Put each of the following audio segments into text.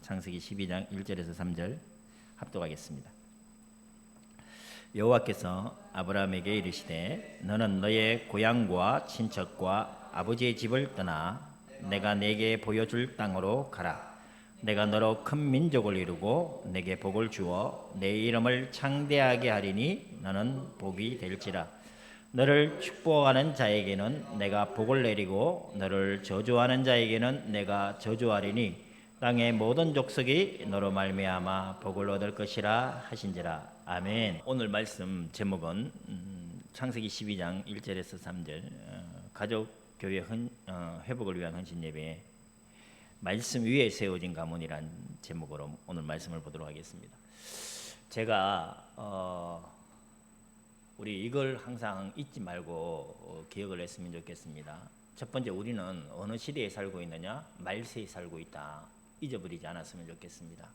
창세기 12장 1절에서 3절 합독하겠습니다. 여호와께서 아브라함에게 이르시되 너는 너의 고향과 친척과 아버지의 집을 떠나 내가 네게 보여줄 땅으로 가라. 내가 너로 큰 민족을 이루고 내게 복을 주어 내 이름을 창대하게 하리니 너는 복이 될지라. 너를 축복하는 자에게는 내가 복을 내리고 너를 저주하는 자에게는 내가 저주하리니 땅의 모든 족속이 너로 말미암아 복을 얻을 것이라 하신지라. 아멘. 오늘 말씀 제목은 창세기 12장 1절에서 3절 가족 교회 회복을 위한 헌신 예배 말씀 위에 세워진 가문이란 제목으로 오늘 말씀을 보도록 하겠습니다. 제가 우리 이걸 항상 잊지 말고 기억을 했으면 좋겠습니다. 첫 번째, 우리는 어느 시대에 살고 있느냐? 말세에 살고 있다. 잊어버리지 않았으면 좋겠습니다.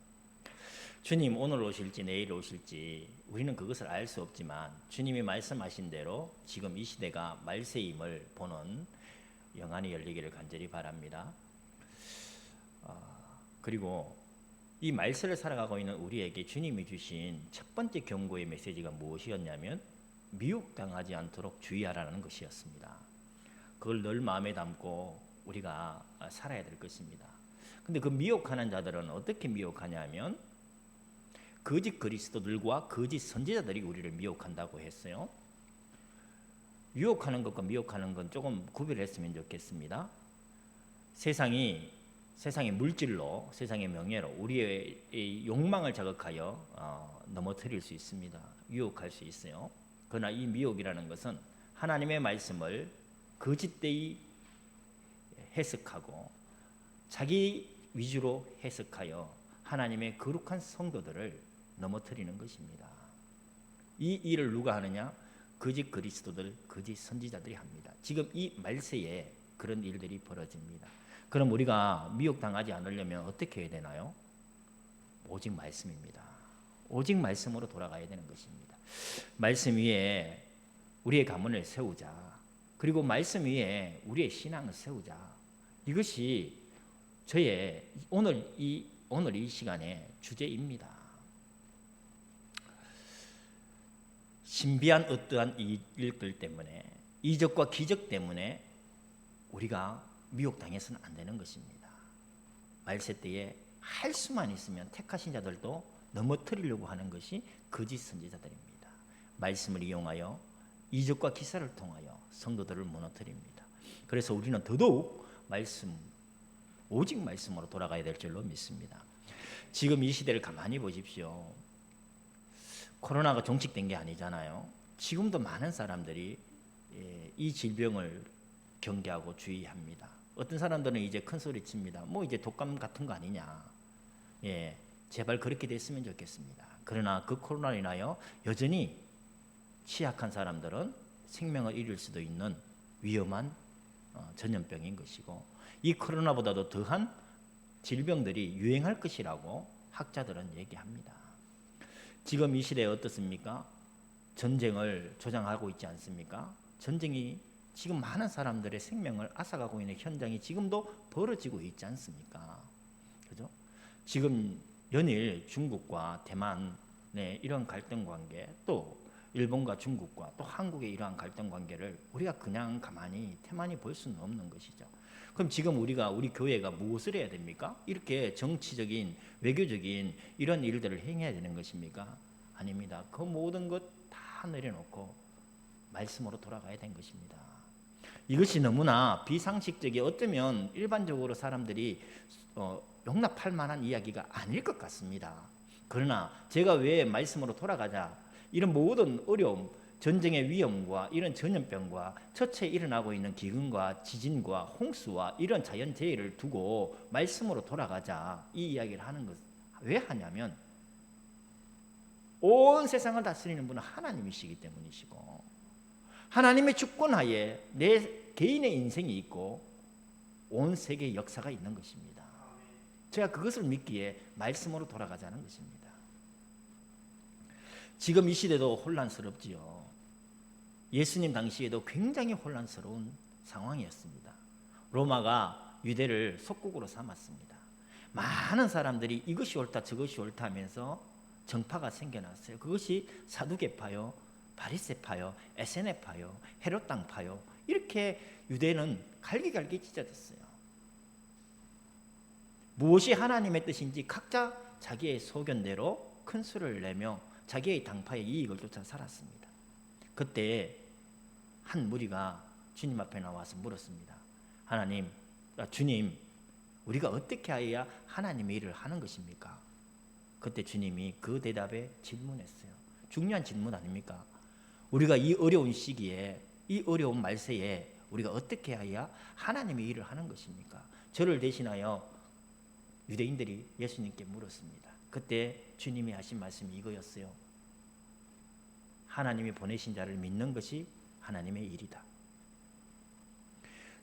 주님 오늘 오실지 내일 오실지 우리는 그것을 알 수 없지만 주님이 말씀하신 대로 지금 이 시대가 말세임을 보는 영안이 열리기를 간절히 바랍니다. 그리고 이 말세를 살아가고 있는 우리에게 주님이 주신 첫 번째 경고의 메시지가 무엇이었냐면 미혹당하지 않도록 주의하라는 것이었습니다. 그걸 늘 마음에 담고 우리가 살아야 될 것입니다. 근데 그 미혹하는 자들은 어떻게 미혹하냐면 거짓 그리스도들과 거짓 선지자들이 우리를 미혹한다고 했어요. 유혹하는 것과 미혹하는 건 조금 구별했으면 좋겠습니다. 세상의 물질로, 세상의 명예로 우리의 욕망을 자극하여 넘어뜨릴 수 있습니다. 유혹할 수 있어요. 그러나 이 미혹이라는 것은 하나님의 말씀을 거짓되이 해석하고 자기 위주로 해석하여 하나님의 거룩한 성도들을 넘어뜨리는 것입니다. 이 일을 누가 하느냐? 거짓 그리스도들, 거짓 선지자들이 합니다. 지금 이 말세에 그런 일들이 벌어집니다. 그럼 우리가 미혹당하지 않으려면 어떻게 해야 되나요? 오직 말씀입니다. 오직 말씀으로 돌아가야 되는 것입니다. 말씀 위에 우리의 가문을 세우자. 그리고 말씀 위에 우리의 신앙을 세우자. 이것이 저의 오늘 이 시간의 주제입니다. 신비한 어떠한 일들 때문에, 이적과 기적 때문에 우리가 미혹당해서는 안 되는 것입니다. 말세 때에 할 수만 있으면 택하신 자들도 넘어뜨리려고 하는 것이 거짓 선지자들입니다. 말씀을 이용하여 이적과 기사를 통하여 성도들을 무너뜨립니다. 그래서 우리는 더더욱 오직 말씀으로 돌아가야 될 줄로 믿습니다. 지금 이 시대를 가만히 보십시오. 코로나가 종식된 게 아니잖아요. 지금도 많은 사람들이 이 질병을 경계하고 주의합니다. 어떤 사람들은 이제 큰 소리 칩니다. 뭐 이제 독감 같은 거 아니냐. 제발 그렇게 됐으면 좋겠습니다. 그러나 그 코로나로 인하여 여전히 취약한 사람들은 생명을 잃을 수도 있는 위험한 전염병인 것이고, 이 코로나보다도 더한 질병들이 유행할 것이라고 학자들은 얘기합니다. 지금 이 시대에 어떻습니까? 전쟁을 조장하고 있지 않습니까? 전쟁이 지금 많은 사람들의 생명을 앗아가고 있는 현장이 지금도 벌어지고 있지 않습니까? 그죠? 지금 연일 중국과 대만의 이런 갈등 관계, 또 일본과 중국과 또 한국의 이러한 갈등 관계를 우리가 그냥 가만히 태만히 볼 수는 없는 것이죠. 그럼 지금 우리 교회가 무엇을 해야 됩니까? 이렇게 정치적인, 외교적인 이런 일들을 행해야 되는 것입니까? 아닙니다. 그 모든 것 다 내려놓고 말씀으로 돌아가야 되는 것입니다. 이것이 너무나 비상식적이, 어쩌면 일반적으로 사람들이 용납할 만한 이야기가 아닐 것 같습니다. 그러나 제가 왜 말씀으로 돌아가자, 이런 모든 어려움, 전쟁의 위험과 이런 전염병과 처처에 일어나고 있는 기근과 지진과 홍수와 이런 자연재해를 두고 말씀으로 돌아가자, 이 이야기를 하는 것 왜 하냐면 온 세상을 다스리는 분은 하나님이시기 때문이시고, 하나님의 주권하에 내 개인의 인생이 있고 온 세계의 역사가 있는 것입니다. 제가 그것을 믿기에 말씀으로 돌아가자는 것입니다. 지금 이 시대도 혼란스럽지요. 예수님 당시에도 굉장히 혼란스러운 상황이었습니다. 로마가 유대를 속국으로 삼았습니다. 많은 사람들이 이것이 옳다 저것이 옳다 하면서 정파가 생겨났어요. 그것이 사두개파요, 바리새파요, 에세네파요, 헤롯당파요, 이렇게 유대는 갈기갈기 찢어졌어요. 무엇이 하나님의 뜻인지 각자 자기의 소견대로 큰 수를 내며 자기의 당파의 이익을 쫓아 살았습니다. 그때 한 무리가 주님 앞에 나와서 물었습니다. 주님, 우리가 어떻게 해야 하나님의 일을 하는 것입니까? 그때 주님이 그 대답에 질문했어요. 중요한 질문 아닙니까? 우리가 이 어려운 시기에, 이 어려운 말세에 우리가 어떻게 해야 하나님의 일을 하는 것입니까? 저를 대신하여 유대인들이 예수님께 물었습니다. 그때 주님이 하신 말씀이 이거였어요. 하나님이 보내신 자를 믿는 것이 하나님의 일이다.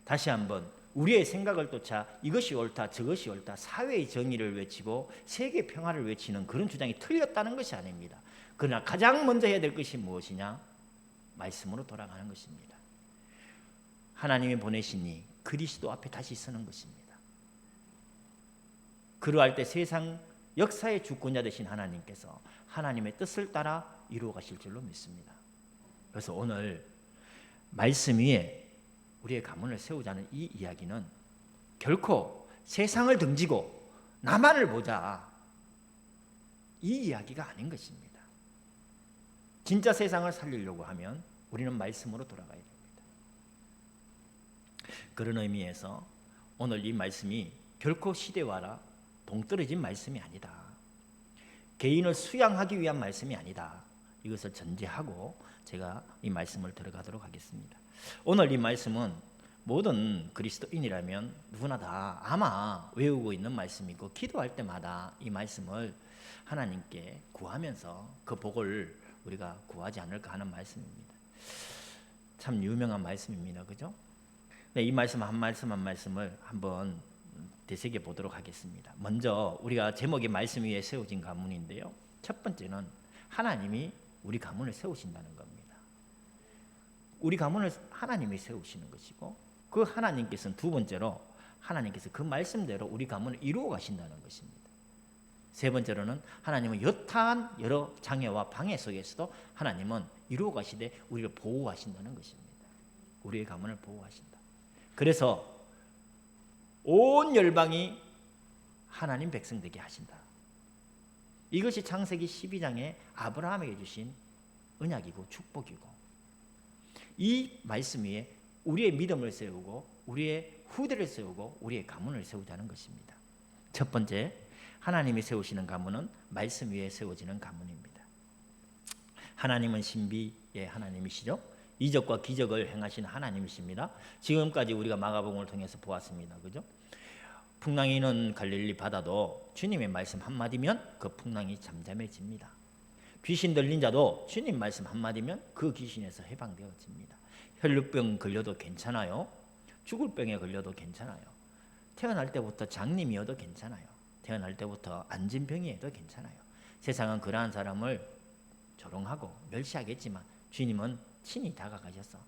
다시 한번 우리의 생각을 쫓아 이것이 옳다 저것이 옳다 사회의 정의를 외치고 세계 평화를 외치는 그런 주장이 틀렸다는 것이 아닙니다. 그러나 가장 먼저 해야 될 것이 무엇이냐? 말씀으로 돌아가는 것입니다. 하나님이 보내시니 그리스도 앞에 다시 서는 것입니다. 그러할 때 세상 역사의 주권자 되신 하나님께서 하나님의 뜻을 따라 이루어 가실 줄로 믿습니다. 그래서 오늘 말씀 위에 우리의 가문을 세우자는 이 이야기는 결코 세상을 등지고 나만을 보자 이 이야기가 아닌 것입니다. 진짜 세상을 살리려고 하면 우리는 말씀으로 돌아가야 됩니다. 그런 의미에서 오늘 이 말씀이 결코 시대와라 동떨어진 말씀이 아니다. 개인을 수양하기 위한 말씀이 아니다. 이것을 전제하고 제가 이 말씀을 들어가도록 하겠습니다. 오늘 이 말씀은 모든 그리스도인이라면 누구나 다 아마 외우고 있는 말씀이고 기도할 때마다 이 말씀을 하나님께 구하면서 그 복을 우리가 구하지 않을까 하는 말씀입니다. 참 유명한 말씀입니다. 그죠? 네, 이 말씀 한 말씀을 한번 되새겨 보도록 하겠습니다. 먼저 우리가 제목이 말씀 위에 세워진 가문인데요. 첫 번째는 하나님이 우리 가문을 세우신다는 겁니다. 우리 가문을 하나님이 세우시는 것이고 그 하나님께서는 두 번째로 하나님께서 그 말씀대로 우리 가문을 이루어 가신다는 것입니다. 세 번째로는 하나님은 여타한 여러 장애와 방해 속에서도 하나님은 이루어 가시되 우리를 보호하신다는 것입니다. 우리의 가문을 보호하신다. 그래서 온 열방이 하나님 백성 되게 하신다. 이것이 창세기 12장에 아브라함에게 주신 언약이고 축복이고 이 말씀 위에 우리의 믿음을 세우고 우리의 후대를 세우고 우리의 가문을 세우자는 것입니다. 첫 번째, 하나님이 세우시는 가문은 말씀 위에 세워지는 가문입니다. 하나님은 신비의 하나님이시죠. 이적과 기적을 행하신 하나님이십니다. 지금까지 우리가 마가복음을 통해서 보았습니다. 그죠? 풍랑이는 갈릴리 바다도 주님의 말씀 한마디면 그 풍랑이 잠잠해집니다. 귀신 들린 자도 주님 말씀 한마디면 그 귀신에서 해방되어집니다. 혈루병 걸려도 괜찮아요. 죽을 병에 걸려도 괜찮아요. 태어날 때부터 장님이어도 괜찮아요. 태어날 때부터 안진병이어도 괜찮아요. 세상은 그러한 사람을 조롱하고 멸시하겠지만 주님은 친히 다가가셔서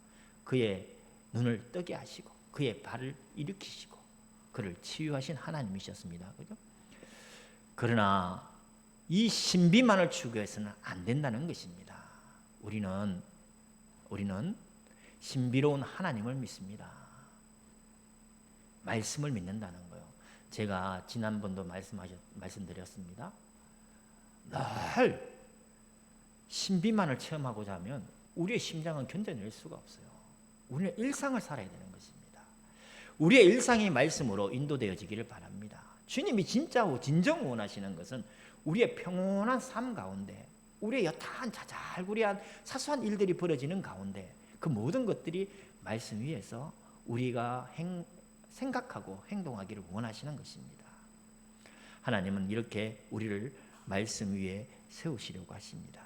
그의 눈을 뜨게 하시고 그의 발을 일으키시고 그를 치유하신 하나님이셨습니다. 그죠? 그러나 이 신비만을 추구해서는 안 된다는 것입니다. 우리는 신비로운 하나님을 믿습니다. 말씀을 믿는다는 거예요. 제가 지난번도 말씀드렸습니다. 늘 신비만을 체험하고자 하면 우리의 심장은 견뎌낼 수가 없어요. 우리는 일상을 살아야 되는 것입니다. 우리의 일상이 말씀으로 인도되어지기를 바랍니다. 주님이 진정 원하시는 것은 우리의 평온한 삶 가운데 우리의 여타한 자잘구리한 사소한 일들이 벌어지는 가운데 그 모든 것들이 말씀 위에서 우리가 생각하고 행동하기를 원하시는 것입니다. 하나님은 이렇게 우리를 말씀 위에 세우시려고 하십니다.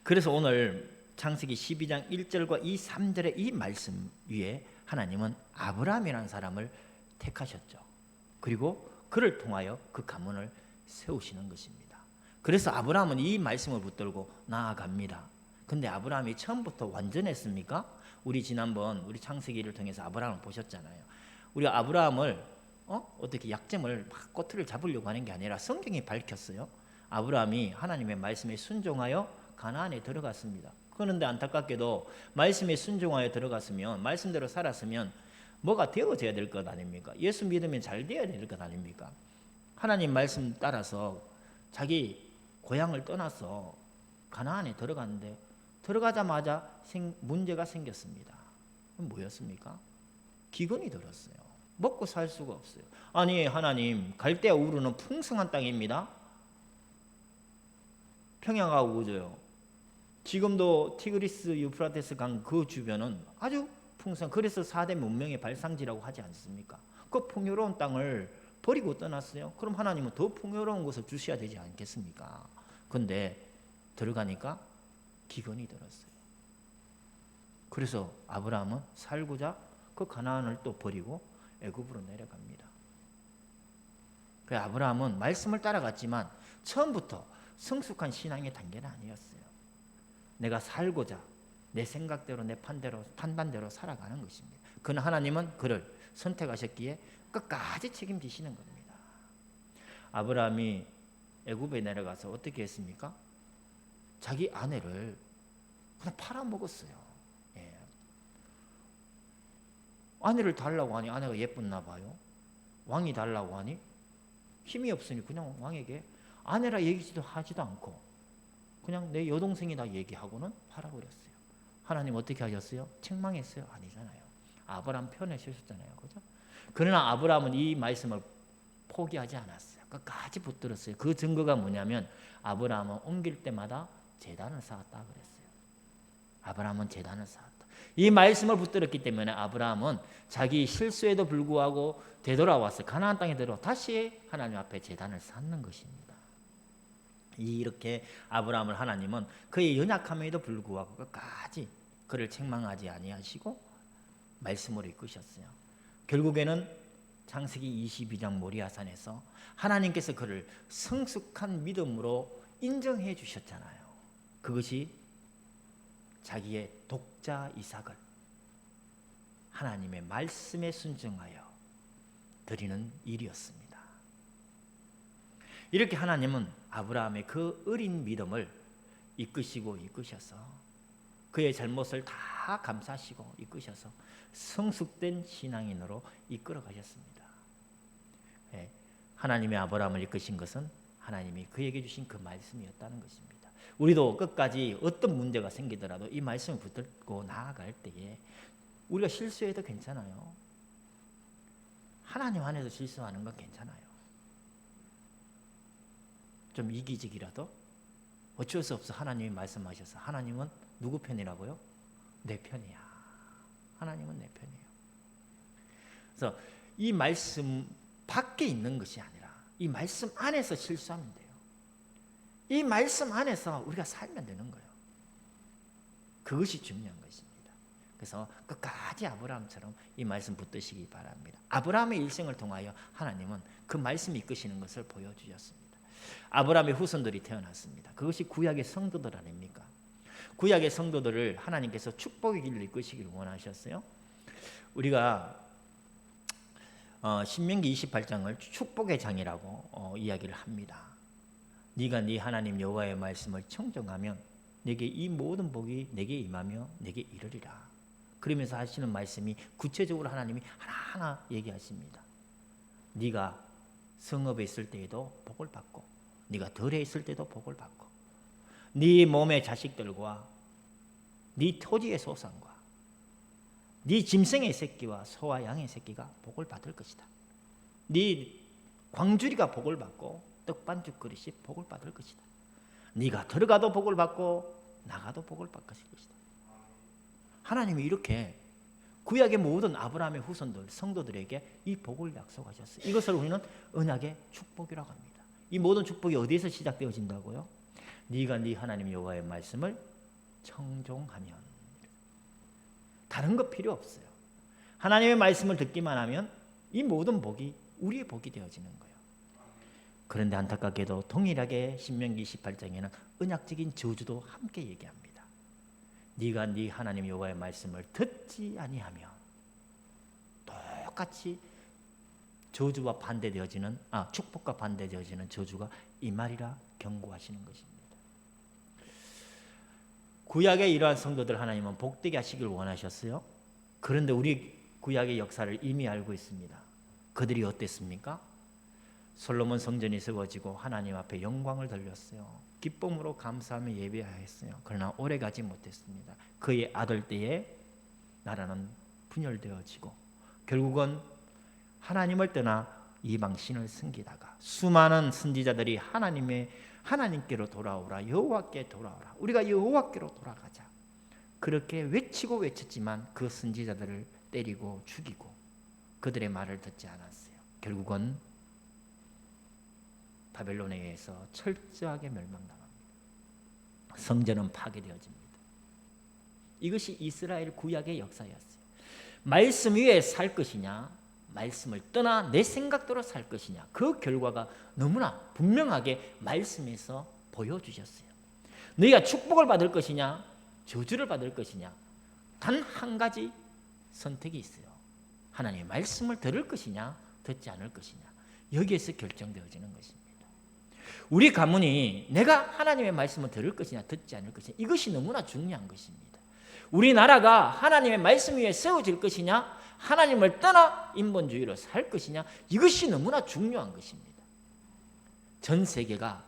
그래서 오늘 창세기 12장 1절과 3절의 이 말씀 위에 하나님은 아브라함이라는 사람을 택하셨죠. 그리고 그를 통하여 그 가문을 세우시는 것입니다. 그래서 아브라함은 이 말씀을 붙들고 나아갑니다. 근데 아브라함이 처음부터 완전했습니까? 우리 지난번 우리 창세기를 통해서 아브라함을 보셨잖아요. 우리가 아브라함을 어떻게 약점을 막 꼬투리를 잡으려고 하는 게 아니라 성경이 밝혔어요. 아브라함이 하나님의 말씀에 순종하여 가나안에 들어갔습니다. 그런데 안타깝게도 말씀에 순종하여 들어갔으면, 말씀대로 살았으면 뭐가 되어져야 될 것 아닙니까? 예수 믿으면 잘 되어야 될 것 아닙니까? 하나님 말씀 따라서 자기 고향을 떠나서 가나안에 들어갔는데 들어가자마자 문제가 생겼습니다. 뭐였습니까? 기근이 들었어요. 먹고 살 수가 없어요. 아니 하나님, 갈대아 우르는 풍성한 땅입니다. 평야가 우거져요. 지금도 티그리스 유프라테스 강 그 주변은 아주 그래서 4대 문명의 발상지라고 하지 않습니까? 그 풍요로운 땅을 버리고 떠났어요. 그럼 하나님은 더 풍요로운 것을 주셔야 되지 않겠습니까? 근데 들어가니까 기근이 들었어요. 그래서 아브라함은 살고자 그 가나안을 또 버리고 애굽으로 내려갑니다. 그 아브라함은 말씀을 따라갔지만 처음부터 성숙한 신앙의 단계는 아니었어요. 내가 살고자 내 생각대로 내 판단대로 살아가는 것입니다. 그러나 하나님은 그를 선택하셨기에 끝까지 책임지시는 겁니다. 아브라함이 애굽에 내려가서 어떻게 했습니까? 자기 아내를 그냥 팔아먹었어요. 예. 아내를 달라고 하니 아내가 예뻤나 봐요. 왕이 달라고 하니 힘이 없으니 그냥 왕에게 아내라 얘기지도 하지도 않고 그냥 내 여동생이다 얘기하고는 팔아버렸어요. 하나님 어떻게 하셨어요? 책망했어요? 아니잖아요. 아브라함 편에 서셨잖아요. 그죠? 그러나 아브라함은 이 말씀을 포기하지 않았어요. 끝까지 붙들었어요. 그 증거가 뭐냐면 아브라함은 옮길 때마다 제단을 쌓았다 그랬어요. 아브라함은 제단을 쌓았다. 이 말씀을 붙들었기 때문에 아브라함은 자기 실수에도 불구하고 되돌아와서 가나안 땅에 들어 다시 하나님 앞에 제단을 쌓는 것입니다. 이렇게 아브라함을 하나님은 그의 연약함에도 불구하고 끝까지 그를 책망하지 아니하시고 말씀으로 이끄셨어요. 결국에는 창세기 22장 모리아산에서 하나님께서 그를 성숙한 믿음으로 인정해 주셨잖아요. 그것이 자기의 독자 이삭을 하나님의 말씀에 순종하여 드리는 일이었습니다. 이렇게 하나님은 아브라함의 그 어린 믿음을 이끄셔서 그의 잘못을 다 감사하시고 이끄셔서 성숙된 신앙인으로 이끌어 가셨습니다. 하나님의 아브라함을 이끄신 것은 하나님이 그에게 주신 그 말씀이었다는 것입니다. 우리도 끝까지 어떤 문제가 생기더라도 이 말씀을 붙들고 나아갈 때에 우리가 실수해도 괜찮아요. 하나님 안에서 실수하는 건 괜찮아요. 좀 이기적이라도 어쩔 수 없어. 하나님이 말씀하셔서 하나님은 누구 편이라고요? 내 편이야. 하나님은 내 편이에요. 그래서 이 말씀 밖에 있는 것이 아니라 이 말씀 안에서 실수하면 돼요. 이 말씀 안에서 우리가 살면 되는 거예요. 그것이 중요한 것입니다. 그래서 끝까지 아브라함처럼 이 말씀 붙드시기 바랍니다. 아브라함의 일생을 통하여 하나님은 그 말씀이 이끄시는 것을 보여주셨습니다. 아브라함의 후손들이 태어났습니다. 그것이 구약의 성도들 아닙니까? 구약의 성도들을 하나님께서 축복의 길로 이끄시기를 원하셨어요. 우리가 신명기 28장을 축복의 장이라고 이야기를 합니다. 네가 네 하나님 여호와의 말씀을 청정하면 내게 이 모든 복이 내게 임하며 내게 이르리라. 그러면서 하시는 말씀이 구체적으로 하나님이 하나하나 얘기하십니다. 네가 성읍에 있을 때에도 복을 받고 네가 덜에 있을 때도 복을 받고 네 몸의 자식들과 네 토지의 소산과 네 짐승의 새끼와 소와 양의 새끼가 복을 받을 것이다. 네 광주리가 복을 받고 떡반죽 그릇이 복을 받을 것이다. 네가 들어가도 복을 받고 나가도 복을 받을 것이다. 하나님이 이렇게 구약의 모든 아브라함의 후손들 성도들에게 이 복을 약속하셨어요. 이것을 우리는 언약의 축복이라고 합니다. 이 모든 축복이 어디에서 시작되어진다고요? 네가 네 하나님 여호와의 말씀을 청종하면. 다른 거 필요 없어요. 하나님의 말씀을 듣기만 하면 이 모든 복이 우리의 복이 되어지는 거예요. 그런데 안타깝게도 동일하게 신명기 18장에는 언약적인 저주도 함께 얘기합니다. 네가 네 하나님 여호와의 말씀을 듣지 아니하면 똑같이 저주와 반대되어지는 축복과 반대되어지는 저주가 임하리라 경고하시는 것입니다. 구약의 이러한 성도들 하나님은 복되게 하시길 원하셨어요. 그런데 우리 구약의 역사를 이미 알고 있습니다. 그들이 어땠습니까? 솔로몬 성전이 세워지고 하나님 앞에 영광을 돌렸어요. 기쁨으로 감사하며 예배하였어요. 그러나 오래가지 못했습니다. 그의 아들 때에 나라는 분열되어지고 결국은 하나님을 떠나 이방 신을 섬기다가 수많은 선지자들이 하나님께로 돌아오라, 여호와께 돌아오라, 우리가 여호와께로 돌아가자, 그렇게 외쳤지만 그 선지자들을 때리고 죽이고 그들의 말을 듣지 않았어요. 결국은 바벨론에 의해서 철저하게 멸망당합니다. 성전은 파괴되어집니다. 이것이 이스라엘 구약의 역사였어요. 말씀 위에 살 것이냐, 말씀을 떠나 내 생각대로 살 것이냐, 그 결과가 너무나 분명하게 말씀에서 보여주셨어요. 너희가 축복을 받을 것이냐, 저주를 받을 것이냐, 단 한 가지 선택이 있어요. 하나님의 말씀을 들을 것이냐, 듣지 않을 것이냐, 여기에서 결정되어지는 것입니다. 우리 가문이 내가 하나님의 말씀을 들을 것이냐, 듣지 않을 것이냐, 이것이 너무나 중요한 것입니다. 우리나라가 하나님의 말씀 위에 세워질 것이냐, 하나님을 떠나 인본주의로 살 것이냐, 이것이 너무나 중요한 것입니다. 전 세계가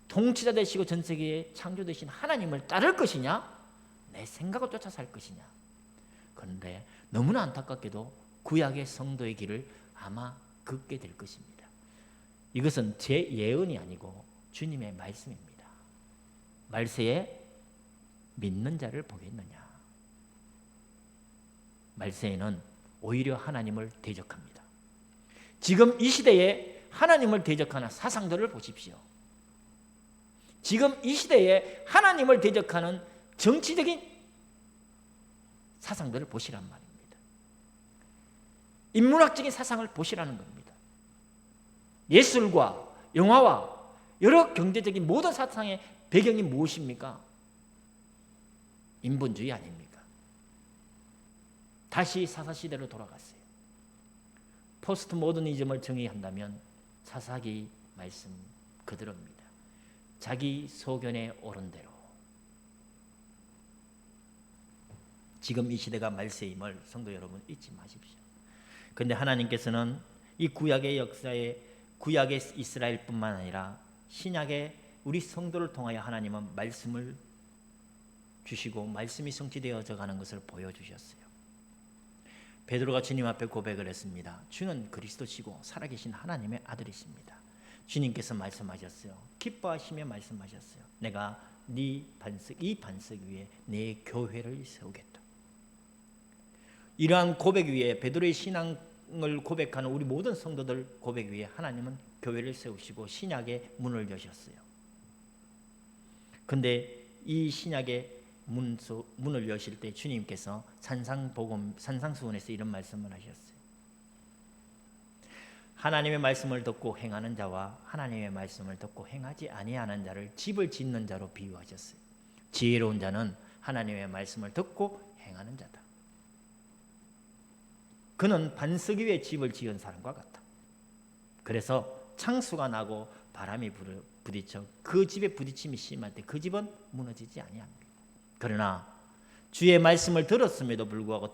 통치자 되시고 전 세계에 창조되신 하나님을 따를 것이냐, 내 생각을 쫓아 살 것이냐. 그런데 너무나 안타깝게도 구약의 성도의 길을 아마 걷게 될 것입니다. 이것은 제 예언이 아니고 주님의 말씀입니다. 말세에 믿는 자를 보겠느냐. 말세에는 오히려 하나님을 대적합니다. 지금 이 시대에 하나님을 대적하는 사상들을 보십시오. 지금 이 시대에 하나님을 대적하는 정치적인 사상들을 보시란 말입니다. 인문학적인 사상을 보시라는 겁니다. 예술과 영화와 여러 경제적인 모든 사상의 배경이 무엇입니까? 인본주의 아닙니까? 다시 사사시대로 돌아갔어요. 포스트 모더니즘을 정의한다면 사사기 말씀 그대로입니다. 자기 소견에 옳은 대로. 지금 이 시대가 말세임을 성도 여러분 잊지 마십시오. 그런데 하나님께서는 이 구약의 역사에 구약의 이스라엘뿐만 아니라 신약의 우리 성도를 통하여 하나님은 말씀을 주시고 말씀이 성취되어져 가는 것을 보여주셨어요. 베드로가 주님 앞에 고백을 했습니다. 주는 그리스도시고 살아계신 하나님의 아들이십니다. 주님께서 말씀하셨어요. 기뻐하시며 말씀하셨어요. 내가 이 반석 위에 내 교회를 세우겠다. 이러한 고백 위에 베드로의 신앙을 고백하는 우리 모든 성도들 고백 위에 하나님은 교회를 세우시고 신약의 문을 여셨어요. 그런데 이 신약의 문을 여실 때 주님께서 산상수훈에서 이런 말씀을 하셨어요. 하나님의 말씀을 듣고 행하는 자와 하나님의 말씀을 듣고 행하지 아니하는 자를 집을 짓는 자로 비유하셨어요. 지혜로운 자는 하나님의 말씀을 듣고 행하는 자다. 그는 반석 위에 집을 지은 사람과 같다. 그래서 창수가 나고 바람이 부딪혀 그 집에 부딪힘이 심할 때 그 집은 무너지지 아니합니다. 그러나 주의 말씀을 들었음에도 불구하고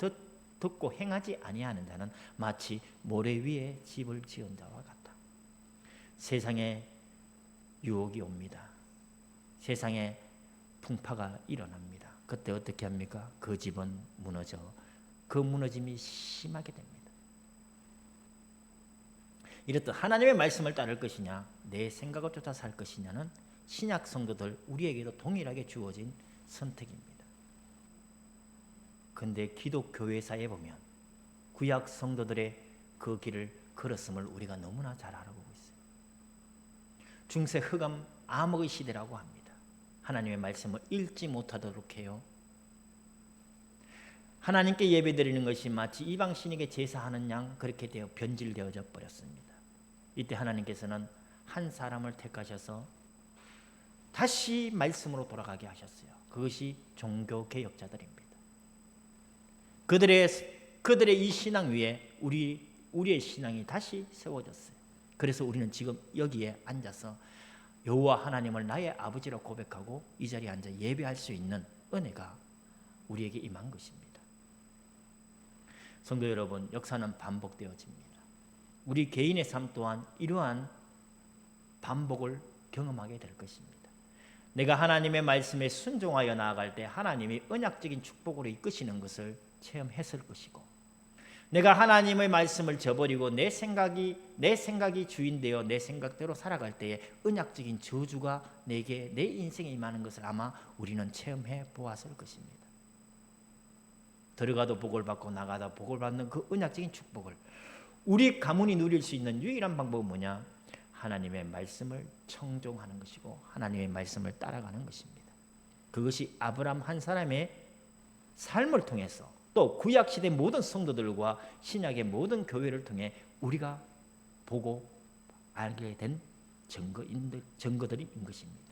듣고 행하지 아니하는 자는 마치 모래 위에 집을 지은 자와 같다. 세상에 유혹이 옵니다. 세상에 풍파가 일어납니다. 그때 어떻게 합니까? 그 집은 무너져 그 무너짐이 심하게 됩니다. 이렇듯 하나님의 말씀을 따를 것이냐 내 생각을 쫓아 살 것이냐는 신약 성도들 우리에게도 동일하게 주어진 선택입니다. 그런데 기독교회사에 보면 구약 성도들의 그 길을 걸었음을 우리가 너무나 잘 알아보고 있어요. 중세 흑암 암흑의 시대라고 합니다. 하나님의 말씀을 읽지 못하도록 해요. 하나님께 예배드리는 것이 마치 이방 신에게 제사하는 양 그렇게 되어 변질되어져 버렸습니다. 이때 하나님께서는 한 사람을 택하셔서 다시 말씀으로 돌아가게 하셨어요. 그것이 종교개혁자들입니다. 그들의 이 신앙 위에 우리의 신앙이 다시 세워졌어요. 그래서 우리는 지금 여기에 앉아서 여호와 하나님을 나의 아버지로 고백하고 이 자리에 앉아 예배할 수 있는 은혜가 우리에게 임한 것입니다. 성도 여러분, 역사는 반복되어집니다. 우리 개인의 삶 또한 이러한 반복을 경험하게 될 것입니다. 내가 하나님의 말씀에 순종하여 나아갈 때 하나님이 언약적인 축복으로 이끄시는 것을 체험했을 것이고, 내가 하나님의 말씀을 저버리고 내 생각이 주인되어 내 생각대로 살아갈 때에 언약적인 저주가 내게 내 인생에 임하는 것을 아마 우리는 체험해 보았을 것입니다. 들어가도 복을 받고 나가다 복을 받는 그 언약적인 축복을 우리 가문이 누릴 수 있는 유일한 방법은 뭐냐? 하나님의 말씀을 청종하는 것이고 하나님의 말씀을 따라가는 것입니다. 그것이 아브라함 한 사람의 삶을 통해서 또 구약시대 모든 성도들과 신약의 모든 교회를 통해 우리가 보고 알게 된 증거들인 것입니다.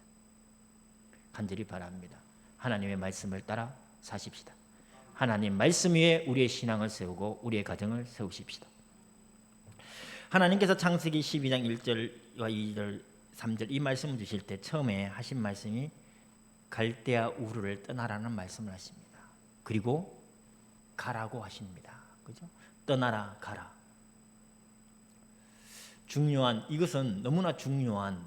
간절히 바랍니다. 하나님의 말씀을 따라 사십시다. 하나님 말씀 위에 우리의 신앙을 세우고 우리의 가정을 세우십시다. 하나님께서 창세기 12장 1절과 2절, 3절 이 말씀을 주실 때 처음에 하신 말씀이 갈대아 우르를 떠나라는 말씀을 하십니다. 그리고 가라고 하십니다. 그죠? 떠나라, 가라. 중요한, 이것은 너무나 중요한,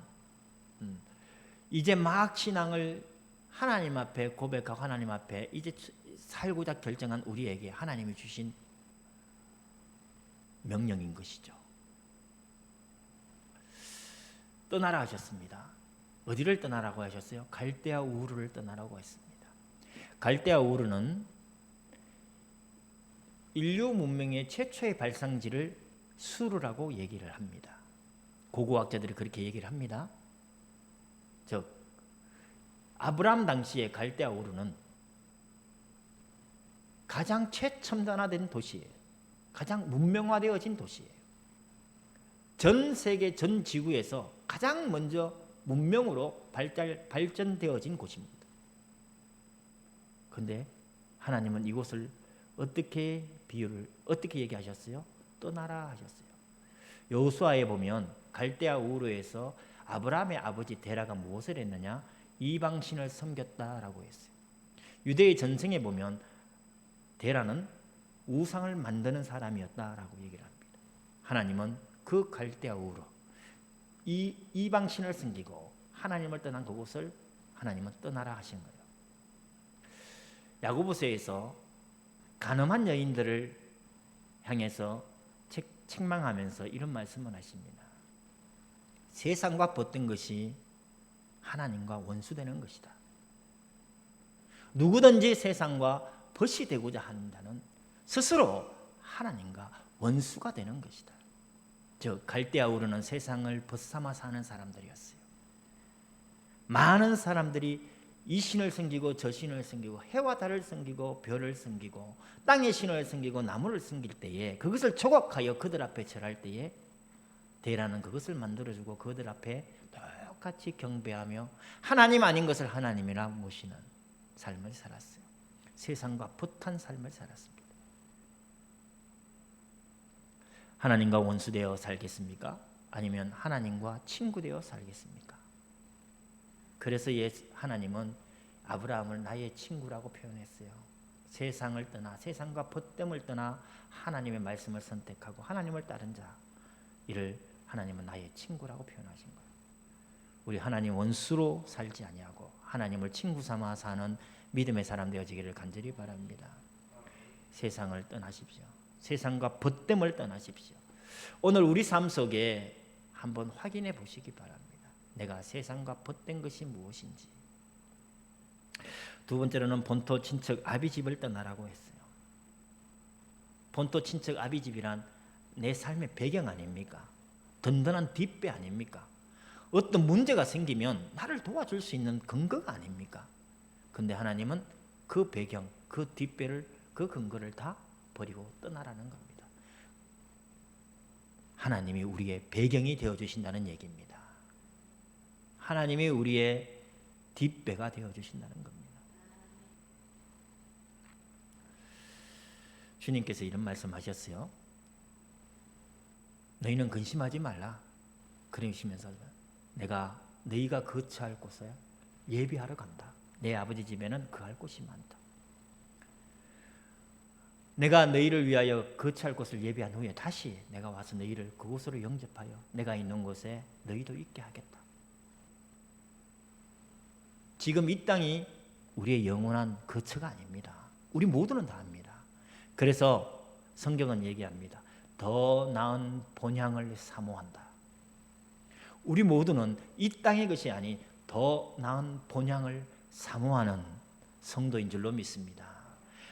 이제 막 신앙을 하나님 앞에 고백하고 하나님 앞에 이제 살고자 결정한 우리에게 하나님이 주신 명령인 것이죠. 떠나라 하셨습니다. 어디를 떠나라고 하셨어요? 갈대아 우르를 떠나라고 했습니다. 갈대아 우르는 인류 문명의 최초의 발상지를 수르라고 얘기를 합니다. 고고학자들이 그렇게 얘기를 합니다. 즉 아브라함 당시의 갈대아 우르는 가장 최첨단화된 도시예요. 가장 문명화되어진 도시예요. 전 세계 전 지구에서 가장 먼저 문명으로 발전되어진 곳입니다. 그런데 하나님은 이곳을 어떻게 얘기하셨어요? 떠나라 하셨어요. 여호수아에 보면 갈대아 우르에서 아브라함의 아버지 데라가 무엇을 했느냐? 이방신을 섬겼다라고 했어요. 유대의 전승에 보면 데라는 우상을 만드는 사람이었다라고 얘기를 합니다. 하나님은 그 갈대아 우르 이 이방신을 섬기고 하나님을 떠난 그곳을 하나님은 떠나라 하신 거예요. 야고보서에서 가늠한 여인들을 향해서 책망하면서 이런 말씀을 하십니다. 세상과 벗된 것이 하나님과 원수되는 것이다. 누구든지 세상과 벗이 되고자 한다는 스스로 하나님과 원수가 되는 것이다. 즉 갈대아 우르는 세상을 벗삼아 사는 사람들이었어요. 많은 사람들이 이 신을 섬기고 저 신을 섬기고 해와 달을 섬기고 별을 섬기고 땅의 신을 섬기고 나무를 섬길 때에 그것을 조각하여 그들 앞에 절할 때에 데라는 그것을 만들어주고 그들 앞에 똑같이 경배하며 하나님 아닌 것을 하나님이라 모시는 삶을 살았어요. 세상과 벗한 삶을 살았습니다. 하나님과 원수되어 살겠습니까? 아니면 하나님과 친구되어 살겠습니까? 그래서 하나님은 아브라함을 나의 친구라고 표현했어요. 세상을 떠나 세상과 벗됨을 떠나 하나님의 말씀을 선택하고 하나님을 따른 자 이를 하나님은 나의 친구라고 표현하신 거예요. 우리 하나님 원수로 살지 아니하고 하나님을 친구 삼아 사는 믿음의 사람 되어지기를 간절히 바랍니다. 세상을 떠나십시오. 세상과 벗됨을 떠나십시오. 오늘 우리 삶 속에 한번 확인해 보시기 바랍니다. 내가 세상과 벗된 것이 무엇인지. 두 번째로는 본토 친척 아비집을 떠나라고 했어요. 본토 친척 아비집이란 내 삶의 배경 아닙니까? 든든한 뒷배 아닙니까? 어떤 문제가 생기면 나를 도와줄 수 있는 근거가 아닙니까? 근데 하나님은 그 배경, 그 뒷배를, 그 근거를 다 버리고 떠나라는 겁니다. 하나님이 우리의 배경이 되어주신다는 얘기입니다. 하나님이 우리의 뒷배가 되어주신다는 겁니다. 주님께서 이런 말씀하셨어요. 너희는 근심하지 말라. 그러시면서 내가 너희가 거처할 곳에 예비하러 간다. 내 아버지 집에는 거할 곳이 많다. 내가 너희를 위하여 거처할 곳을 예비한 후에 다시 내가 와서 너희를 그곳으로 영접하여 내가 있는 곳에 너희도 있게 하겠다. 지금 이 땅이 우리의 영원한 거처가 아닙니다. 우리 모두는 다 압니다. 그래서 성경은 얘기합니다. 더 나은 본향을 사모한다. 우리 모두는 이 땅의 것이 아닌 더 나은 본향을 사모하는 성도인 줄로 믿습니다.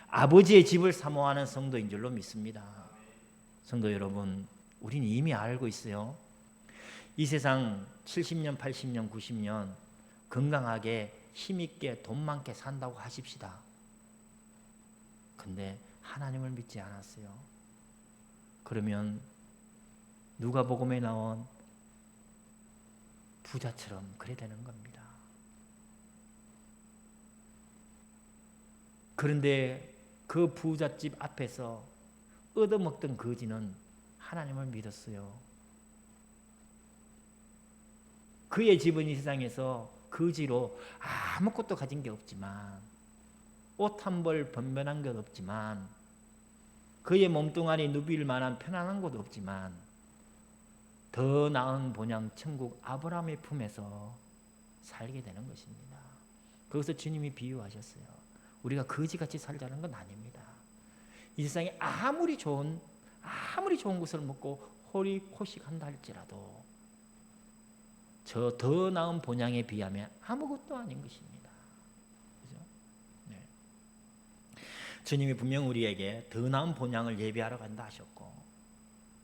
아버지의 집을 사모하는 성도인 줄로 믿습니다. 성도 여러분, 우리는 이미 알고 있어요. 이 세상 70년, 80년, 90년 건강하게 힘있게 돈 많게 산다고 하십시다. 근데 하나님을 믿지 않았어요. 그러면 누가복음에 나온 부자처럼 그래 되는 겁니다. 그런데 그 부잣집 앞에서 얻어먹던 거지는 하나님을 믿었어요. 그의 집은 이 세상에서 거지로 아무것도 가진 게 없지만, 옷 한 벌 번변한 것 없지만, 그의 몸뚱아리 누빌 만한 편안한 곳 없지만, 더 나은 본향 천국 아브라함의 품에서 살게 되는 것입니다. 거기서 주님이 비유하셨어요. 우리가 거지같이 살자는 건 아닙니다. 이 세상에 아무리 좋은 것을 먹고 호리코식한다 할지라도 저 더 나은 본향에 비하면 아무것도 아닌 것입니다. 그죠? 네. 주님이 분명 우리에게 더 나은 본향을 예비하러 간다 하셨고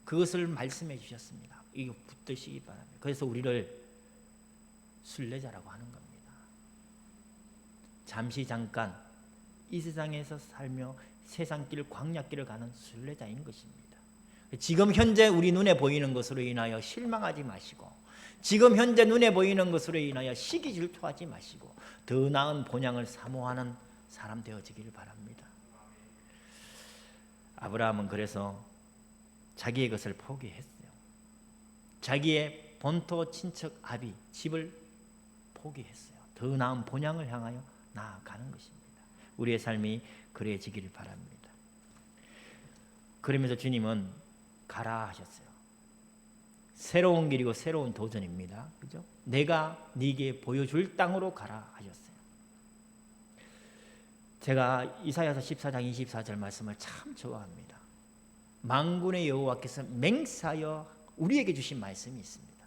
그것을 말씀해 주셨습니다. 이거 붙드시기 바랍니다. 그래서 우리를 순례자라고 하는 겁니다. 잠깐 이 세상에서 살며 세상길 광야길을 가는 순례자인 것입니다. 지금 현재 우리 눈에 보이는 것으로 인하여 실망하지 마시고, 지금 현재 눈에 보이는 것으로 인하여 시기 질투하지 마시고 더 나은 본향을 사모하는 사람 되어지기를 바랍니다. 아브라함은 그래서 자기의 것을 포기했어요. 자기의 본토 친척 아비 집을 포기했어요. 더 나은 본향을 향하여 나아가는 것입니다. 우리의 삶이 그래지기를 바랍니다. 그러면서 주님은 가라 하셨어요. 새로운 길이고 새로운 도전입니다. 그죠? 내가 네게 보여줄 땅으로 가라 하셨어요. 제가 이사야서 14장 24절 말씀을 참 좋아합니다. 만군의 여호와께서 맹세하여 우리에게 주신 말씀이 있습니다.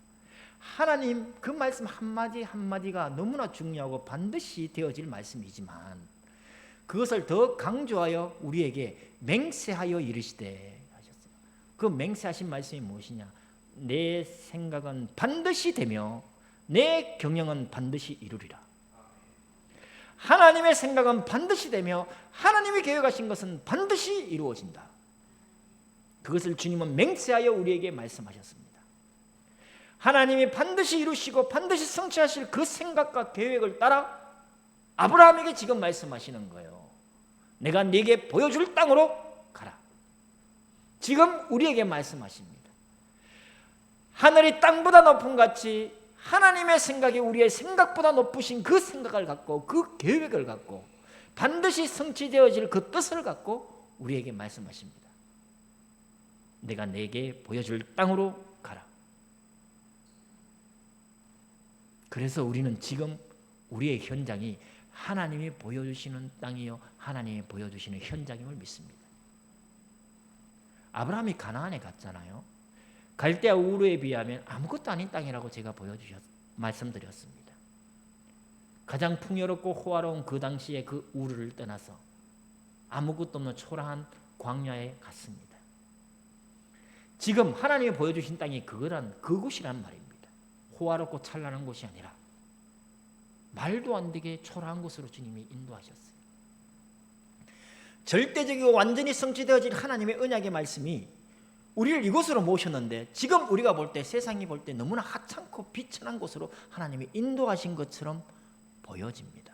하나님 그 말씀 한마디 한마디가 너무나 중요하고 반드시 되어질 말씀이지만 그것을 더 강조하여 우리에게 맹세하여 이르시되 하셨어요. 그 맹세하신 말씀이 무엇이냐? 내 생각은 반드시 되며 내 경영은 반드시 이루리라. 하나님의 생각은 반드시 되며 하나님이 계획하신 것은 반드시 이루어진다. 그것을 주님은 맹세하여 우리에게 말씀하셨습니다. 하나님이 반드시 이루시고 반드시 성취하실 그 생각과 계획을 따라 아브라함에게 지금 말씀하시는 거예요. 내가 네게 보여줄 땅으로 가라. 지금 우리에게 말씀하십니다. 하늘이 땅보다 높은 같이 하나님의 생각이 우리의 생각보다 높으신 그 생각을 갖고 그 계획을 갖고 반드시 성취되어질 그 뜻을 갖고 우리에게 말씀하십니다. 내가 네게 보여줄 땅으로 가라. 그래서 우리는 지금 우리의 현장이 하나님이 보여주시는 땅이요 하나님이 보여주시는 현장임을 믿습니다. 아브라함이 가나안에 갔잖아요. 갈대아 우르에 비하면 아무것도 아닌 땅이라고 제가 말씀드렸습니다. 가장 풍요롭고 호화로운 그 당시에 그 우르를 떠나서 아무것도 없는 초라한 광야에 갔습니다. 지금 하나님이 보여주신 땅이 그곳이란 말입니다. 호화롭고 찬란한 곳이 아니라 말도 안 되게 초라한 곳으로 주님이 인도하셨어요. 절대적이고 완전히 성취되어질 하나님의 언약의 말씀이 우리를 이곳으로 모셨는데 지금 우리가 볼 때 세상이 볼 때 너무나 하찮고 비천한 곳으로 하나님이 인도하신 것처럼 보여집니다.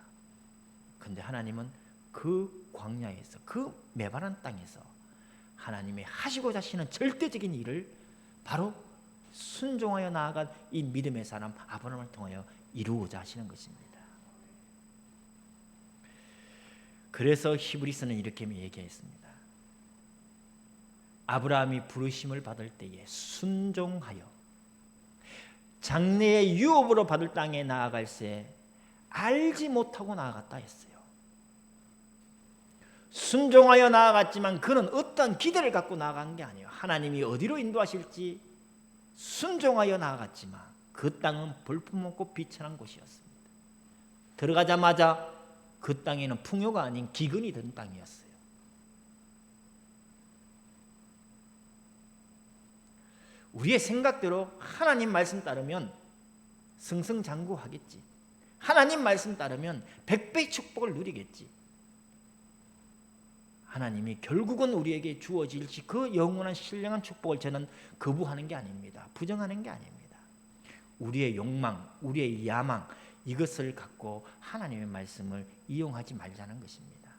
그런데 하나님은 그 광야에서 그 메마른 땅에서 하나님이 하시고자 하시는 절대적인 일을 바로 순종하여 나아간 이 믿음의 사람 아브라함을 통하여 이루고자 하시는 것입니다. 그래서 히브리서는 이렇게 얘기했습니다. 아브라함이 부르심을 받을 때에 순종하여 장래의 유업으로 받을 땅에 나아갈새 알지 못하고 나아갔다 했어요. 순종하여 나아갔지만 그는 어떤 기대를 갖고 나아간 게 아니에요. 하나님이 어디로 인도하실지 순종하여 나아갔지만 그 땅은 볼품없고 비천한 곳이었습니다. 들어가자마자 그 땅에는 풍요가 아닌 기근이 든 땅이었어요. 우리의 생각대로 하나님 말씀 따르면 승승장구하겠지. 하나님 말씀 따르면 100배의 축복을 누리겠지. 하나님이 결국은 우리에게 주어질지 그 영원한 신령한 축복을 저는 거부하는 게 아닙니다. 부정하는 게 아닙니다. 우리의 욕망, 우리의 야망 이것을 갖고 하나님의 말씀을 이용하지 말자는 것입니다.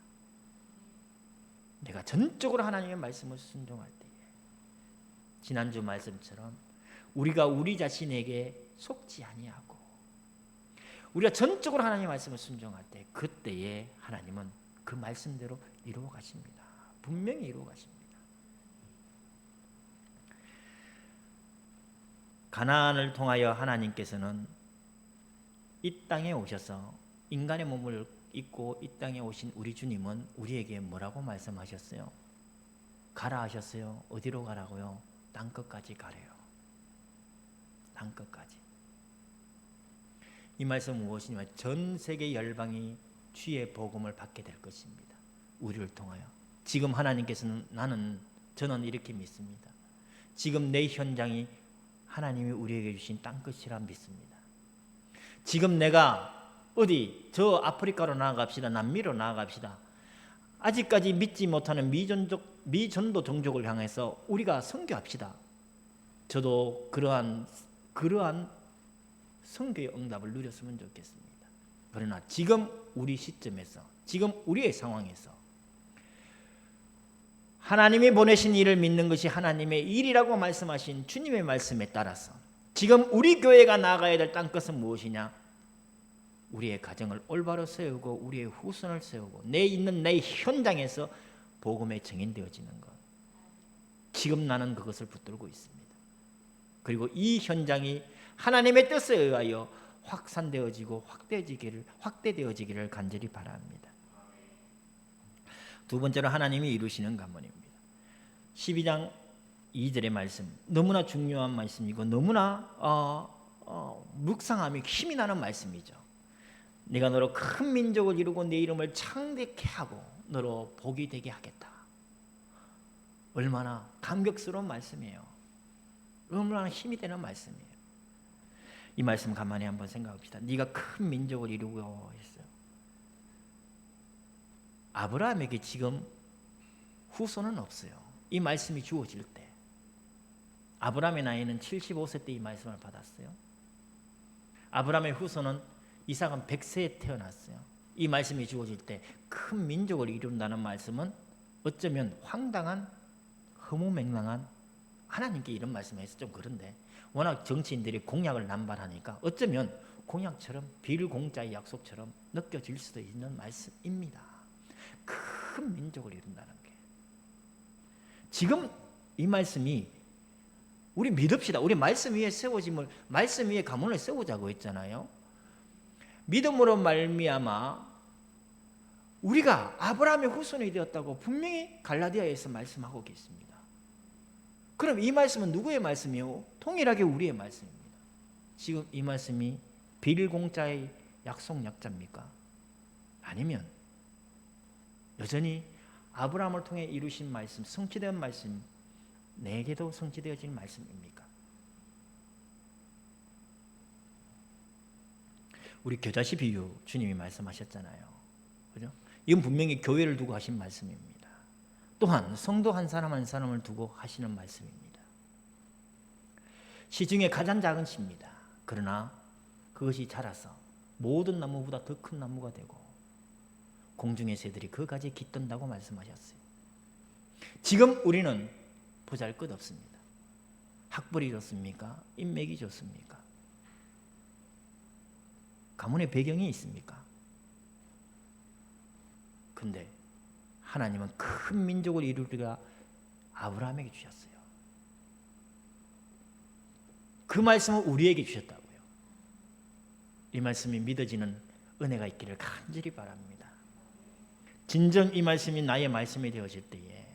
내가 전적으로 하나님의 말씀을 순종할 때에 지난주 말씀처럼 우리가 우리 자신에게 속지 아니하고 우리가 전적으로 하나님의 말씀을 순종할 때 그때에 하나님은 그 말씀대로 이루어 가십니다. 분명히 이루어 가십니다. 가나안을 통하여 하나님께서는 이 땅에 오셔서 인간의 몸을 입고 이 땅에 오신 우리 주님은 우리에게 뭐라고 말씀하셨어요? 가라 하셨어요. 어디로 가라고요? 땅끝까지 가래요. 땅끝까지. 이 말씀은 무엇이냐면 전 세계 열방이 주의 복음을 받게 될 것입니다. 우리를 통하여. 지금 하나님께서는 저는 이렇게 믿습니다. 지금 내 현장이 하나님이 우리에게 주신 땅끝이라 믿습니다. 지금 내가 어디 저 아프리카로 나아갑시다. 남미로 나아갑시다. 아직까지 믿지 못하는 미전도 종족을 향해서 우리가 선교합시다. 저도 그러한 선교의 응답을 누렸으면 좋겠습니다. 그러나 지금 우리 시점에서 지금 우리의 상황에서 하나님이 보내신 일을 믿는 것이 하나님의 일이라고 말씀하신 주님의 말씀에 따라서 지금 우리 교회가 나아가야 될 땅끝은 무엇이냐? 우리의 가정을 올바로 세우고 우리의 후손을 세우고 내 현장에서 복음에 증인되어지는 것. 지금 나는 그것을 붙들고 있습니다. 그리고 이 현장이 하나님의 뜻에 의하여 확산되어지고 확대되어지기를 간절히 바랍니다. 두 번째로 하나님이 이루시는 간문입니다. 12장 2절의 말씀 너무나 중요한 말씀이고 너무나 묵상함이 힘이 나는 말씀이죠. 내가 너로 큰 민족을 이루고 내 이름을 창대케 하고 너로 복이 되게 하겠다. 얼마나 감격스러운 말씀이에요. 얼마나 힘이 되는 말씀이에요. 이 말씀 가만히 한번 생각합시다. 네가 큰 민족을 이루고 했어요. 아브라함에게 지금 후손은 없어요. 이 말씀이 주어질 때 아브라함의 나이는 75세 때 이 말씀을 받았어요. 아브라함의 후손은 이삭은 100세에 태어났어요. 이 말씀이 주어질 때 큰 민족을 이룬다는 말씀은 어쩌면 황당한 허무맹랑한 하나님께 이런 말씀을 해서 좀 그런데 워낙 정치인들이 공약을 남발하니까 어쩌면 공약처럼 빌공짜의 약속처럼 느껴질 수도 있는 말씀입니다. 큰 민족을 이룬다는 게 지금 이 말씀이 우리 믿읍시다. 우리 말씀 위에 세워짐을 말씀 위에 가문을 세우자고 했잖아요. 믿음으로 말미암아 우리가 아브라함의 후손이 되었다고 분명히 갈라디아에서 말씀하고 계십니다. 그럼 이 말씀은 누구의 말씀이요? 동일하게 우리의 말씀입니다. 지금 이 말씀이 빌공짜의 약속 약자입니까? 아니면 여전히 아브라함을 통해 이루신 말씀, 성취된 말씀, 내게도 성취되어질 말씀입니까? 우리 겨자씨 비유 주님이 말씀하셨잖아요. 그죠? 이건 분명히 교회를 두고 하신 말씀입니다. 또한 성도 한 사람 한 사람을 두고 하시는 말씀입니다. 시 중에 가장 작은 씨입니다. 그러나 그것이 자라서 모든 나무보다 더 큰 나무가 되고 공중의 새들이 그 가지에 깃든다고 말씀하셨어요. 지금 우리는 보잘것없습니다. 학벌이 좋습니까? 인맥이 좋습니까? 가문의 배경이 있습니까? 근데 하나님은 큰 민족을 이루리라 아브라함에게 주셨어요. 그 말씀을 우리에게 주셨다고요. 이 말씀이 믿어지는 은혜가 있기를 간절히 바랍니다. 진정 이 말씀이 나의 말씀이 되어질 때에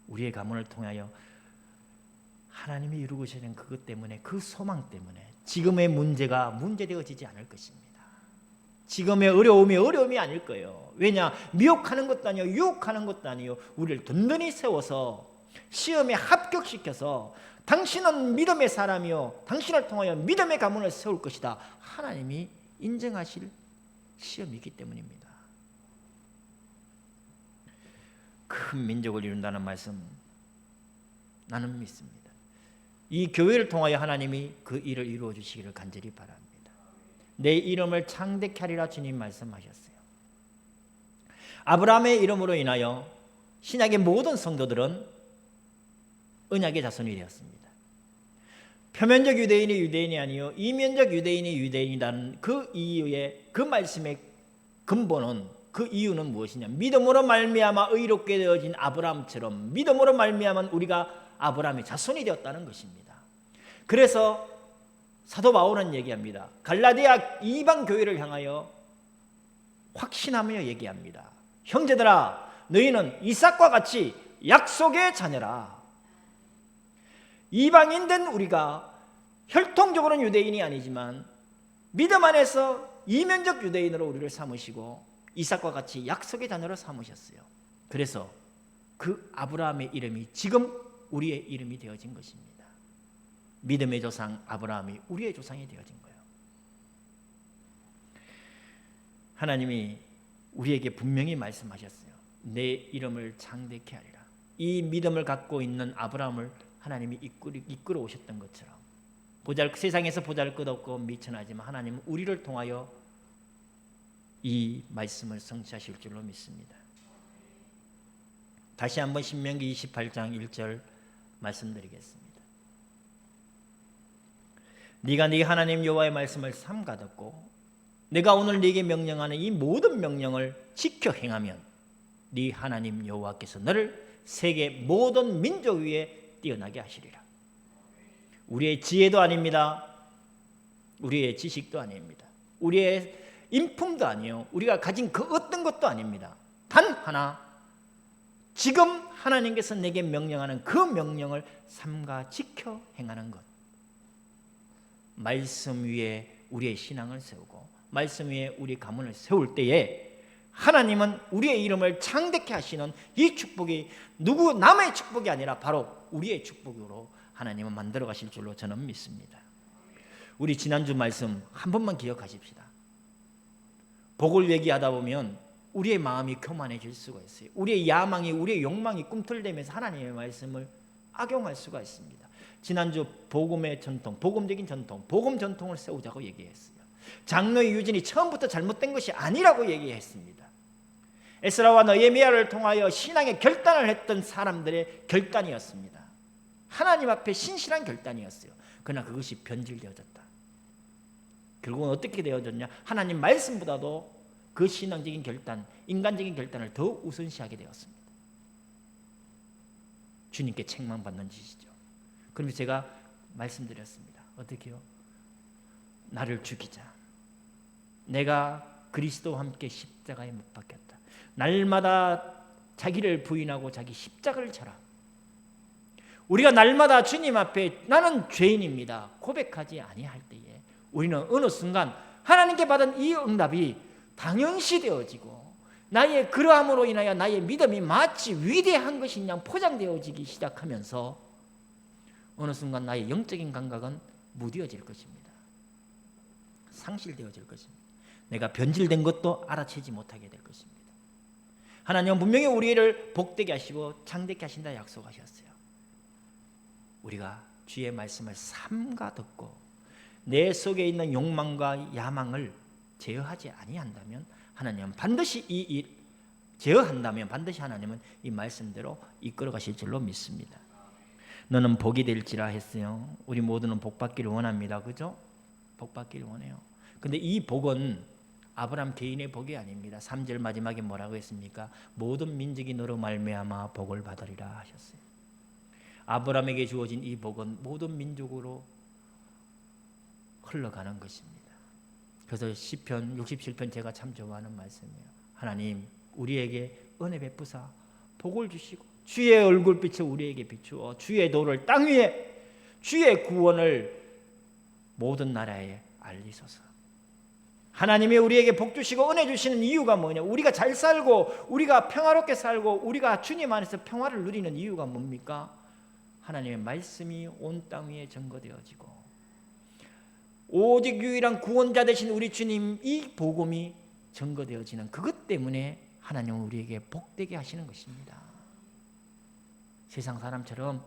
우리의 가문을 통하여 하나님이 이루고 계시는 그것 때문에, 그 소망 때문에 지금의 문제가 문제되어지지 않을 것입니다. 지금의 어려움이 아닐 거예요. 왜냐? 미혹하는 것도 아니요, 유혹하는 것도 아니요, 우리를 든든히 세워서 시험에 합격시켜서 당신은 믿음의 사람이요, 당신을 통하여 믿음의 가문을 세울 것이다, 하나님이 인정하실 시험이기 때문입니다. 큰 민족을 이룬다는 말씀 나는 믿습니다. 이 교회를 통하여 하나님이 그 일을 이루어 주시기를 간절히 바랍니다. 내 이름을 창대케 하리라 주님 말씀하셨어요. 아브라함의 이름으로 인하여 신약의 모든 성도들은 언약의 자손이 되었습니다. 표면적 유대인이 유대인이 아니요 이면적 유대인이 유대인이라는 그 이유의 그 말씀의 근본은, 그 이유는 무엇이냐? 믿음으로 말미암아 의롭게 되어진 아브라함처럼 믿음으로 말미암아 우리가 아브라함의 자손이 되었다는 것입니다. 그래서 사도 바울은 얘기합니다. 갈라디아 이방 교회를 향하여 확신하며 얘기합니다. 형제들아, 너희는 이삭과 같이 약속의 자녀라. 이방인 된 우리가 혈통적으로는 유대인이 아니지만 믿음 안에서 이면적 유대인으로 우리를 삼으시고 이삭과 같이 약속의 자녀로 삼으셨어요. 그래서 그 아브라함의 이름이 지금 우리의 이름이 되어진 것입니다. 믿음의 조상 아브라함이 우리의 조상이 되어진 거예요. 하나님이 우리에게 분명히 말씀하셨어요. 내 이름을 창대케 하리라. 이 믿음을 갖고 있는 아브라함을 하나님이 이끌어 오셨던 것처럼 세상에서 보잘것없고 미천하지만 하나님은 우리를 통하여 이 말씀을 성취하실 줄로 믿습니다. 다시 한번 신명기 28장 1절 말씀드리겠습니다. 네가 네 하나님 여호와의 말씀을 삼가 듣고 내가 오늘 네게 명령하는 이 모든 명령을 지켜 행하면 네 하나님 여호와께서 너를 세계 모든 민족 위에 뛰어나게 하시리라. 우리의 지혜도 아닙니다. 우리의 지식도 아닙니다. 우리의 인품도 아니에요. 우리가 가진 그 어떤 것도 아닙니다. 단 하나, 지금 하나님께서 내게 명령하는 그 명령을 삼가 지켜 행하는 것. 말씀 위에 우리의 신앙을 세우고 말씀 위에 우리 가문을 세울 때에 하나님은 우리의 이름을 창대케 하시는 이 축복이 누구 남의 축복이 아니라 바로 우리의 축복으로 하나님은 만들어 가실 줄로 저는 믿습니다. 우리 지난주 말씀 한 번만 기억하십시다. 복을 얘기하다 보면 우리의 마음이 교만해질 수가 있어요. 우리의 야망이, 우리의 욕망이 꿈틀대면서 하나님의 말씀을 악용할 수가 있습니다. 지난주 복음의 전통, 복음적인 전통, 복음 전통을 세우자고 얘기했어요. 장로의 유진이 처음부터 잘못된 것이 아니라고 얘기했습니다. 에스라와 느헤미야를 통하여 신앙의 결단을 했던 사람들의 결단이었습니다. 하나님 앞에 신실한 결단이었어요. 그러나 그것이 변질되어졌다. 결국은 어떻게 되어졌냐? 하나님 말씀보다도 그 신앙적인 결단, 인간적인 결단을 더 우선시하게 되었습니다. 주님께 책망받는 짓이죠. 그러면서 제가 말씀드렸습니다. 어떻게요? 나를 죽이자. 내가 그리스도와 함께 십자가에 못 박혔다. 날마다 자기를 부인하고 자기 십자가를 져라. 우리가 날마다 주님 앞에 나는 죄인입니다 고백하지 아니할 때에 우리는 어느 순간 하나님께 받은 이 응답이 당연시 되어지고 나의 그러함으로 인하여 나의 믿음이 마치 위대한 것이냐 포장되어지기 시작하면서 어느 순간 나의 영적인 감각은 무뎌질 것입니다. 상실되어질 것입니다. 내가 변질된 것도 알아채지 못하게 될 것입니다. 하나님은 분명히 우리를 복되게 하시고 창대케 하신다 약속하셨어요. 우리가 주의 말씀을 삼가 듣고 내 속에 있는 욕망과 야망을 제어하지 아니한다면 하나님은 반드시 제어한다면 반드시 하나님은 이 말씀대로 이끌어 가실 줄로 믿습니다. 너는 복이 될지라 했어요. 우리 모두는 복 받기를 원합니다. 그죠? 복 받기를 원해요. 근데 이 복은 아브라함 개인의 복이 아닙니다. 3절 마지막에 뭐라고 했습니까? 모든 민족이 너로 말미암아 복을 받으리라 하셨어요. 아브라함에게 주어진 이 복은 모든 민족으로 흘러가는 것입니다. 그래서 시편 67편 제가 참 좋아하는 말씀이에요. 하나님 우리에게 은혜 베푸사 복을 주시고 주의 얼굴빛을 우리에게 비추어 주의 도를 땅 위에 주의 구원을 모든 나라에 알리소서. 하나님이 우리에게 복 주시고 은혜 주시는 이유가 뭐냐? 우리가 잘 살고 우리가 평화롭게 살고 우리가 주님 안에서 평화를 누리는 이유가 뭡니까? 하나님의 말씀이 온 땅 위에 증거되어지고 오직 유일한 구원자 되신 우리 주님 이 복음이 증거되어지는 그것 때문에 하나님은 우리에게 복되게 하시는 것입니다. 세상 사람처럼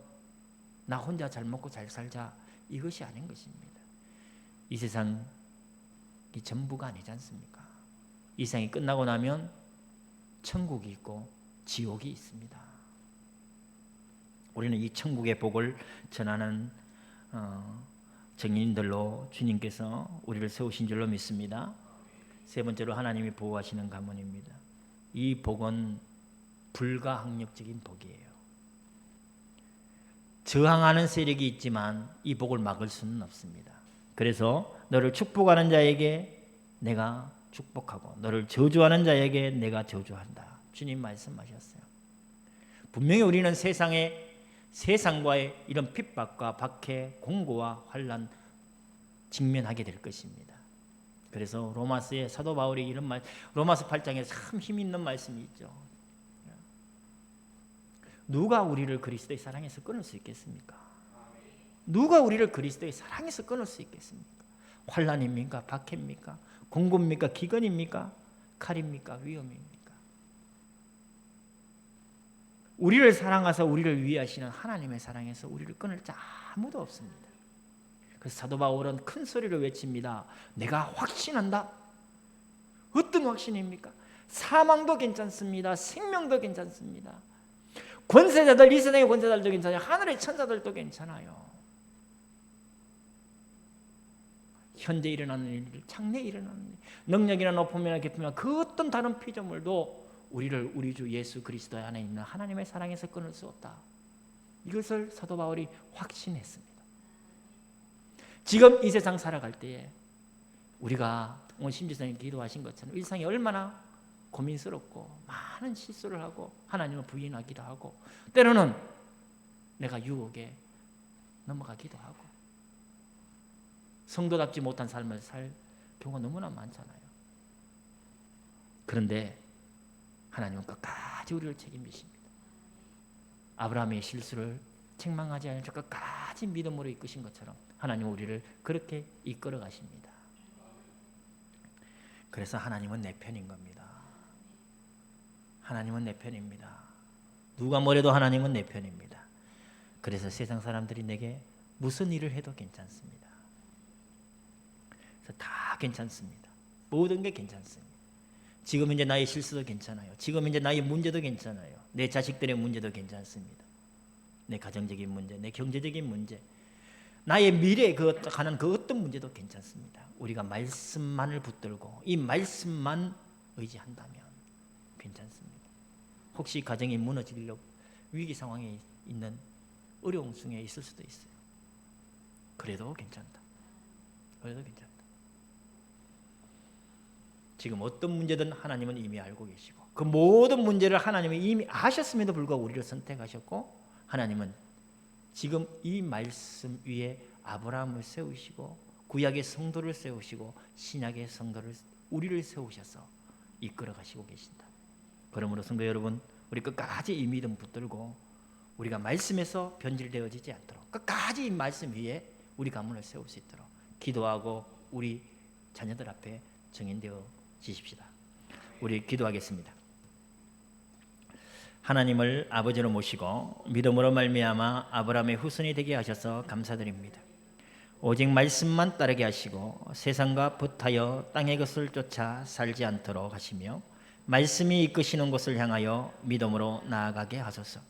나 혼자 잘 먹고 잘 살자 이것이 아닌 것입니다. 이 세상이 전부가 아니지 않습니까? 이 세상이 끝나고 나면 천국이 있고 지옥이 있습니다. 우리는 이 천국의 복을 전하는 증인들로 주님께서 우리를 세우신 줄로 믿습니다. 세 번째로 하나님이 보호하시는 가문입니다. 이 복은 불가항력적인 복이에요. 저항하는 세력이 있지만 이 복을 막을 수는 없습니다. 그래서 너를 축복하는 자에게 내가 축복하고 너를 저주하는 자에게 내가 저주한다. 주님 말씀하셨어요. 분명히 우리는 세상과의 이런 핍박과 박해, 공고와 환난 직면하게 될 것입니다. 그래서 로마서의 사도 바울이 이런 말, 로마서 8장에 참 힘 있는 말씀이 있죠. 누가 우리를 그리스도의 사랑에서 끊을 수 있겠습니까? 누가 우리를 그리스도의 사랑에서 끊을 수 있겠습니까? 환난입니까? 박해입니까? 공고입니까? 기근입니까? 칼입니까? 위험입니까? 우리를 사랑하사 우리를 위하시는 하나님의 사랑에서 우리를 끊을 자 아무도 없습니다. 그래서 사도 바울은 큰 소리로 외칩니다. 내가 확신한다. 어떤 확신입니까? 사망도 괜찮습니다. 생명도 괜찮습니다. 권세자들, 이 세상의 권세자들도 괜찮아요. 하늘의 천사들도 괜찮아요. 현재 일어나는 일, 장래 일어나는 일, 능력이나 높음이나 깊음이나 그 어떤 다른 피조물도 우리를 우리 주 예수 그리스도 안에 있는 하나님의 사랑에서 끊을 수 없다. 이것을 사도 바울이 확신했습니다. 지금 이 세상 살아갈 때에 우리가 오늘 심지사님 기도하신 것처럼 일상이 얼마나 고민스럽고 많은 실수를 하고 하나님을 부인하기도 하고 때로는 내가 유혹에 넘어가기도 하고 성도답지 못한 삶을 살 경우가 너무나 많잖아요. 그런데 하나님은 끝까지 우리를 책임지십니다. 아브라함의 실수를 책망하지 않으셔 끝까지 믿음으로 이끄신 것처럼 하나님은 우리를 그렇게 이끌어 가십니다. 그래서 하나님은 내 편인 겁니다. 하나님은 내 편입니다. 누가 뭐래도 하나님은 내 편입니다. 그래서 세상 사람들이 내게 무슨 일을 해도 괜찮습니다. 그래서 다 괜찮습니다. 모든 게 괜찮습니다. 지금 이제 나의 실수도 괜찮아요. 지금 이제 나의 문제도 괜찮아요. 내 자식들의 문제도 괜찮습니다. 내 가정적인 문제, 내 경제적인 문제, 나의 미래에 가는 그 어떤 문제도 괜찮습니다. 우리가 말씀만을 붙들고 이 말씀만 의지한다면 괜찮습니다. 혹시 가정이 무너지려고 위기 상황에 있는 어려움 중에 있을 수도 있어요. 그래도 괜찮다. 그래도 괜찮다. 지금 어떤 문제든 하나님은 이미 알고 계시고 그 모든 문제를 하나님은 이미 아셨음에도 불구하고 우리를 선택하셨고 하나님은 지금 이 말씀 위에 아브라함을 세우시고 구약의 성도를 세우시고 신약의 성도를 우리를 세우셔서 이끌어 가시고 계신다. 그러므로 성도 여러분 우리 끝까지 이 믿음 붙들고 우리가 말씀에서 변질되어지지 않도록 끝까지 이 말씀 위에 우리 가문을 세울 수 있도록 기도하고 우리 자녀들 앞에 증인되어 지십시다. 우리 기도하겠습니다. 하나님을 아버지로 모시고 믿음으로 말미암아 아브라함의 후손이 되게 하셔서 감사드립니다. 오직 말씀만 따르게 하시고 세상과 붙하여 땅의 것을 쫓아 살지 않도록 하시며 말씀이 이끄시는 곳을 향하여 믿음으로 나아가게 하소서.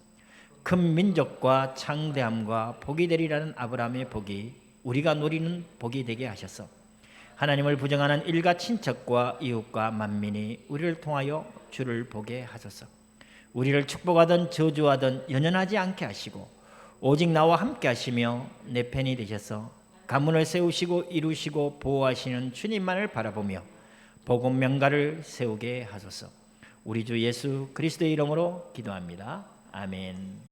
큰 민족과 창대함과 복이 되리라는 아브라함의 복이 우리가 누리는 복이 되게 하셔서 하나님을 부정하는 일가 친척과 이웃과 만민이 우리를 통하여 주를 보게 하소서. 우리를 축복하든 저주하든 연연하지 않게 하시고 오직 나와 함께 하시며 내 편이 되셔서 가문을 세우시고 이루시고 보호하시는 주님만을 바라보며 복음 명가를 세우게 하소서. 우리 주 예수 그리스도의 이름으로 기도합니다. 아멘.